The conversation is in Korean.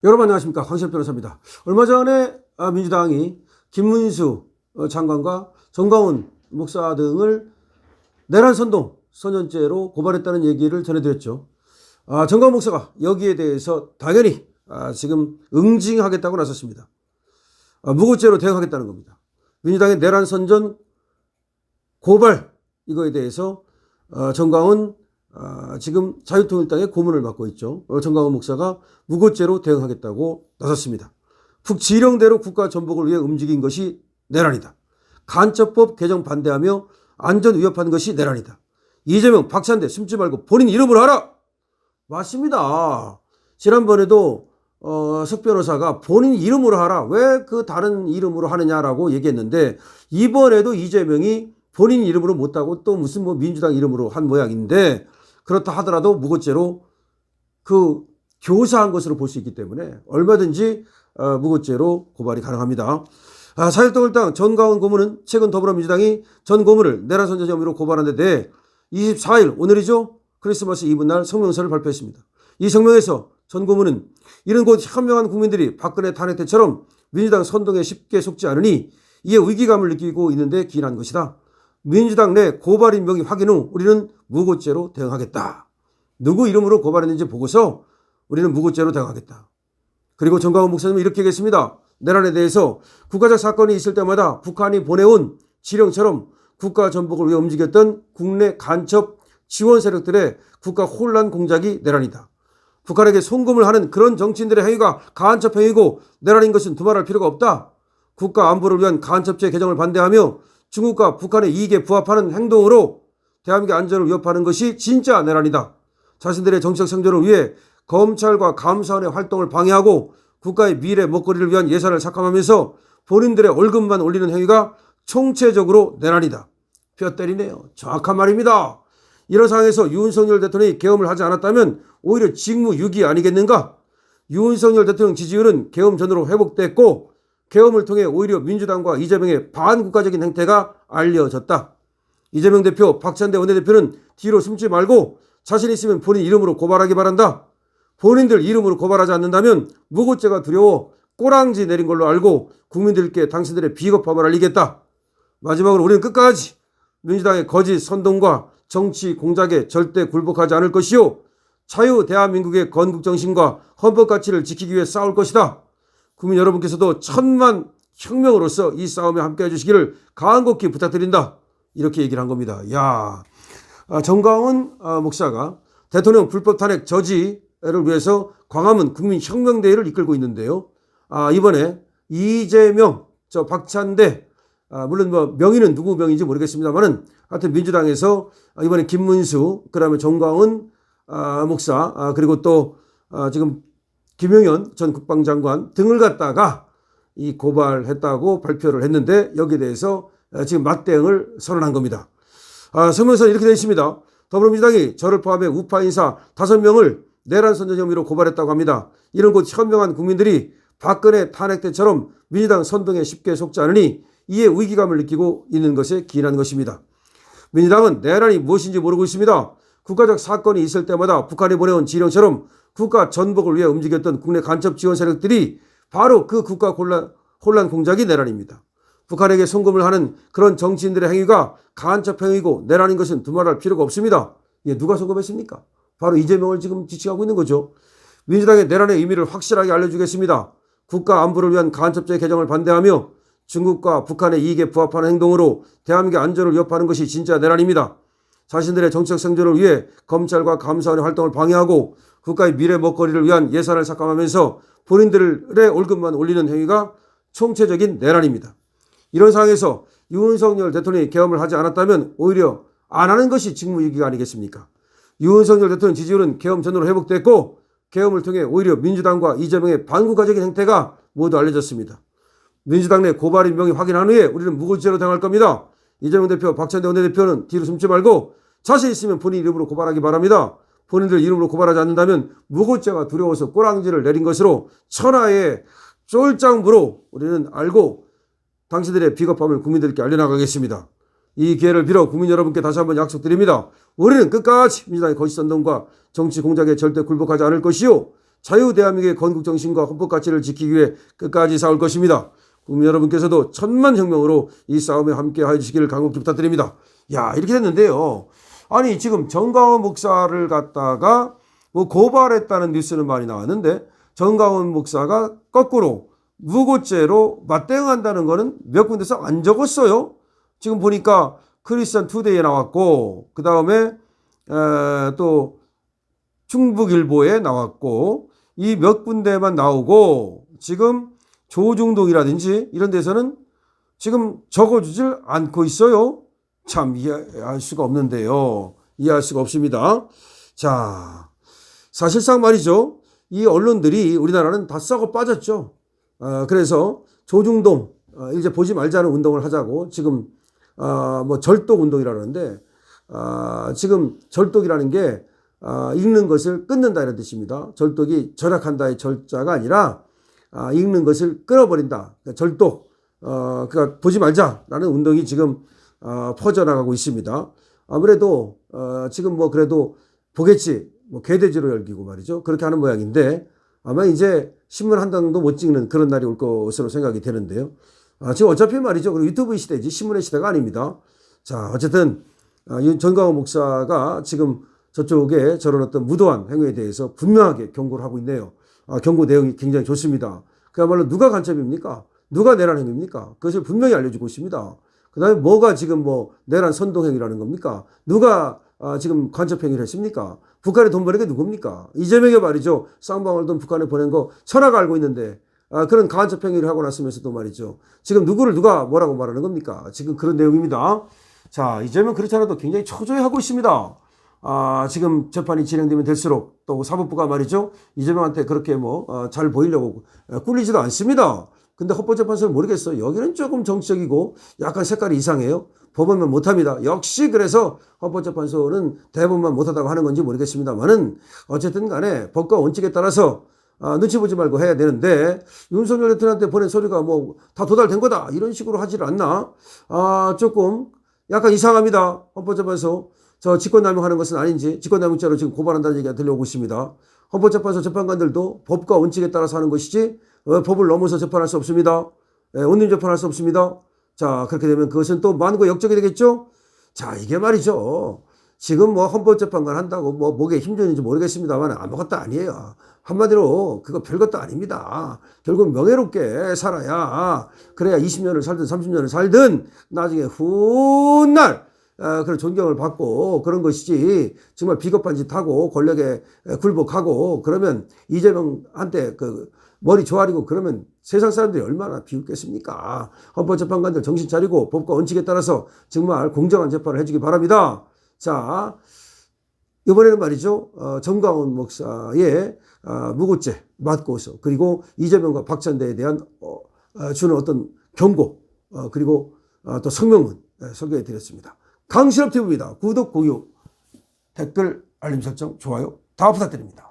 여러분 안녕하십니까, 황시엽 변호사입니다. 얼마 전에 민주당이 김문수 장관과 정광훈 목사 등을 내란 선동 선전죄로 고발했다는 얘기를 전해드렸죠. 정광훈 목사가 여기에 대해서 당연히 지금 응징하겠다고 나섰습니다. 무고죄로 대응하겠다는 겁니다. 민주당의 내란 선전 고발 이거에 대해서 정광훈 지금 자유통일당의 고문을 맡고 있죠. 정광훈 목사가 무고죄로 대응하겠다고 나섰습니다. 북지령대로 국가 전복을 위해 움직인 것이 내란이다. 간첩법 개정 반대하며 안전 위협한 것이 내란이다. 이재명, 박찬대 숨지 말고 본인 이름으로 하라. 맞습니다. 지난번에도 석 변호사가 본인 이름으로 하라, 왜 그 다른 이름으로 하느냐라고 얘기했는데, 이번에도 이재명이 본인 이름으로 못하고 또 무슨 민주당 이름으로 한 모양인데, 그렇다 하더라도 무고죄로 교사한 것으로 볼 수 있기 때문에 얼마든지 무고죄로 고발이 가능합니다. 자유통일당 전광훈 고문은 최근 더불어민주당이 전 고문을 내란 선전 혐의로 고발한 데 대해 24일 오늘이죠, 크리스마스 이브 날 성명서를 발표했습니다. 이 성명에서 전 고문은 이런 곧 현명한 국민들이 박근혜 탄핵 때처럼 민주당 선동에 쉽게 속지 않으니 이에 위기감을 느끼고 있는데 기인한 것이다. 민주당 내 고발 인명이 확인 후 우리는 무고죄로 대응하겠다. 누구 이름으로 고발했는지 보고서 우리는 무고죄로 대응하겠다. 그리고 정광훈 목사님은 이렇게 얘기했습니다. 내란에 대해서 국가적 사건이 있을 때마다 북한이 보내온 지령처럼 국가 전복을 위해 움직였던 국내 간첩 지원 세력들의 국가 혼란 공작이 내란이다. 북한에게 송금을 하는 그런 정치인들의 행위가 간첩 행위고 내란인 것은 두말할 필요가 없다. 국가 안보를 위한 간첩죄 개정을 반대하며 중국과 북한의 이익에 부합하는 행동으로 대한민국의 안전을 위협하는 것이 진짜 내란이다. 자신들의 정치적 생존을 위해 검찰과 감사원의 활동을 방해하고 국가의 미래 먹거리를 위한 예산을 삭감하면서 본인들의 월급만 올리는 행위가 총체적으로 내란이다. 뼈 때리네요. 정확한 말입니다. 이런 상황에서 윤석열 대통령이 계엄을 하지 않았다면 오히려 직무유기 아니겠는가? 윤석열 대통령 지지율은 계엄 전으로 회복됐고 계엄을 통해 오히려 민주당과 이재명의 반국가적인 행태가 알려졌다. 이재명 대표, 박찬대 원내대표는 뒤로 숨지 말고 자신 있으면 본인 이름으로 고발하기 바란다. 본인들 이름으로 고발하지 않는다면 무고죄가 두려워 꼬랑지 내린 걸로 알고 국민들께 당신들의 비겁함을 알리겠다. 마지막으로 우리는 끝까지 민주당의 거짓 선동과 정치 공작에 절대 굴복하지 않을 것이요, 자유 대한민국의 건국정신과 헌법 가치를 지키기 위해 싸울 것이다. 국민 여러분께서도 천만 혁명으로서 이 싸움에 함께해 주시기를 간곡히 부탁드린다. 이렇게 얘기를 한 겁니다. 정광훈 목사가 대통령 불법 탄핵 저지를 위해서 광화문 국민혁명대회를 이끌고 있는데요. 이번에 이재명, 박찬대, 물론 명의는 누구 명인지 모르겠습니다만은 하여튼 민주당에서 이번에 김문수, 그 다음에 정광훈 목사, 그리고 또 지금 김용현 전 국방장관 등을 갖다가 이 고발했다고 발표를 했는데, 여기에 대해서 지금 맞대응을 선언한 겁니다. 성명서는 이렇게 되어 있습니다. 더불어민주당이 저를 포함해 우파 인사 5명을 내란 선전 혐의로 고발했다고 합니다. 이런 곧 현명한 국민들이 박근혜 탄핵 때처럼 민주당 선동에 쉽게 속지 않으니 이에 위기감을 느끼고 있는 것에 기인한 것입니다. 민주당은 내란이 무엇인지 모르고 있습니다. 국가적 사건이 있을 때마다 북한이 보내온 지령처럼 국가 전복을 위해 움직였던 국내 간첩 지원 세력들이 바로 그 국가 혼란 공작이 내란입니다. 북한에게 송금을 하는 그런 정치인들의 행위가 간첩 행위고 내란인 것은 두말할 필요가 없습니다. 누가 송금했습니까? 바로 이재명을 지금 지칭하고 있는 거죠. 민주당의 내란의 의미를 확실하게 알려주겠습니다. 국가 안보를 위한 간첩죄 개정을 반대하며 중국과 북한의 이익에 부합하는 행동으로 대한민국의 안전을 위협하는 것이 진짜 내란입니다. 자신들의 정치적 생존을 위해 검찰과 감사원의 활동을 방해하고 국가의 미래 먹거리를 위한 예산을 삭감하면서 본인들의 월급만 올리는 행위가 총체적인 내란입니다. 이런 상황에서 윤석열 대통령이 계엄을 하지 않았다면 오히려 안 하는 것이 직무유기가 아니겠습니까? 윤석열 대통령 지지율은 계엄 전으로 회복됐고 계엄을 통해 오히려 민주당과 이재명의 반국가적인 행태가 모두 알려졌습니다. 민주당 내 고발 인명이 확인한 후에 우리는 무고죄로 대응할 겁니다. 이재명 대표, 박찬대 원내대표는 뒤로 숨지 말고 자신 있으면 본인 이름으로 고발하기 바랍니다. 본인들 이름으로 고발하지 않는다면 무고죄가 두려워서 꼬랑지를 내린 것으로 천하의 쫄짱부로 우리는 알고 당신들의 비겁함을 국민들께 알려나가겠습니다. 이 기회를 빌어 국민 여러분께 다시 한번 약속드립니다. 우리는 끝까지 민주당의 거짓선동과 정치 공작에 절대 굴복하지 않을 것이요, 자유 대한민국의 건국 정신과 헌법 가치를 지키기 위해 끝까지 싸울 것입니다. 국민 여러분께서도 천만혁명으로 이 싸움에 함께 해주시기를 간곡히 부탁드립니다. 야, 이렇게 됐는데요. 아니, 지금 정광훈 목사를 갖다가 뭐 고발했다는 뉴스는 많이 나왔는데, 정광훈 목사가 거꾸로 무고죄로 맞대응한다는 거는 몇 군데서 안 적었어요. 지금 보니까 크리스천 투데이에 나왔고, 그 다음에 또 충북일보에 나왔고, 이 몇 군데만 나오고, 지금 조중동이라든지 이런 데서는 지금 적어주질 않고 있어요. 참 이해할 수가 없는데요. 이해할 수가 없습니다. 자, 사실상 말이죠. 이 언론들이 우리나라는 다 썩어 빠졌죠. 그래서 조중동 이제 보지 말자는 운동을 하자고 지금 뭐 절독 운동이라는데 지금 절독이라는 게 읽는 것을 끊는다 이런 뜻입니다. 절독이 절약한다의 절자가 아니라 읽는 것을 끊어버린다. 그러니까 절독. 그러니까 보지 말자라는 운동이 지금 퍼져나가고 있습니다. 아무래도 지금 뭐 그래도 보겠지. 뭐 개돼지로 열기고 말이죠. 그렇게 하는 모양인데 아마 이제 신문 한 장도 못 찍는 그런 날이 올 것으로 생각이 되는데요. 지금 어차피 말이죠. 그리고 유튜브 시대지 신문의 시대가 아닙니다. 자, 어쨌든 정광훈 목사가 지금 저쪽에 저런 어떤 무도한 행위에 대해서 분명하게 경고를 하고 있네요. 경고 내용이 굉장히 좋습니다. 그야말로 누가 간첩입니까? 누가 내란 행위입니까? 그것을 분명히 알려주고 있습니다. 그 다음에 뭐가 지금 뭐 내란 선동행위라는 겁니까? 누가 지금 간첩행위를 했습니까? 북한에 돈 보낸 게 누굽니까? 이재명이 말이죠. 쌍방울 돈 북한에 보낸 거 천하가 알고 있는데 그런 간첩행위를 하고 났으면서도 말이죠. 지금 누구를 누가 뭐라고 말하는 겁니까? 지금 그런 내용입니다. 자, 이재명 그렇지 않아도 굉장히 초조해하고 있습니다. 지금 재판이 진행되면 될수록 또 사법부가 말이죠. 이재명한테 그렇게 뭐 잘 보이려고 꿀리지도 않습니다. 근데 헌법재판소는 모르겠어요. 여기는 조금 정치적이고 약간 색깔이 이상해요. 법원만 못합니다. 역시 그래서 헌법재판소는 대법원만 못하다고 하는 건지 모르겠습니다만은 어쨌든 간에 법과 원칙에 따라서 눈치 보지 말고 해야 되는데 윤석열 대통령한테 보낸 서류가 뭐 다 도달된 거다 이런 식으로 하질 않나. 조금 약간 이상합니다. 헌법재판소 저 직권남용하는 것은 아닌지 직권남용죄로 지금 고발한다는 얘기가 들려오고 있습니다. 헌법재판소 재판관들도 법과 원칙에 따라서 하는 것이지 법을 넘어서 재판할 수 없습니다. 원님 재판할 수 없습니다. 자, 그렇게 되면 그것은 또 만고 역적이 되겠죠? 자, 이게 말이죠. 지금 뭐 헌법재판관 한다고 뭐 목에 힘주는지 모르겠습니다만 아무것도 아니에요. 한마디로 그거 별것도 아닙니다. 결국 명예롭게 살아야 그래야 20년을 살든 30년을 살든 나중에 훗날 그런 존경을 받고 그런 것이지 정말 비겁한 짓 하고 권력에 굴복하고 그러면 이재명한테 그 머리 조아리고 그러면 세상 사람들이 얼마나 비웃겠습니까? 헌법재판관들 정신 차리고 법과 원칙에 따라서 정말 공정한 재판을 해주기 바랍니다. 자, 이번에는 말이죠. 정광훈 목사의 무고죄 맞고서 그리고 이재명과 박찬대에 대한 주는 어떤 경고 그리고 또 성명문 소개해 드렸습니다. 강신업TV입니다. 구독, 공유, 댓글, 알림 설정, 좋아요 다 부탁드립니다.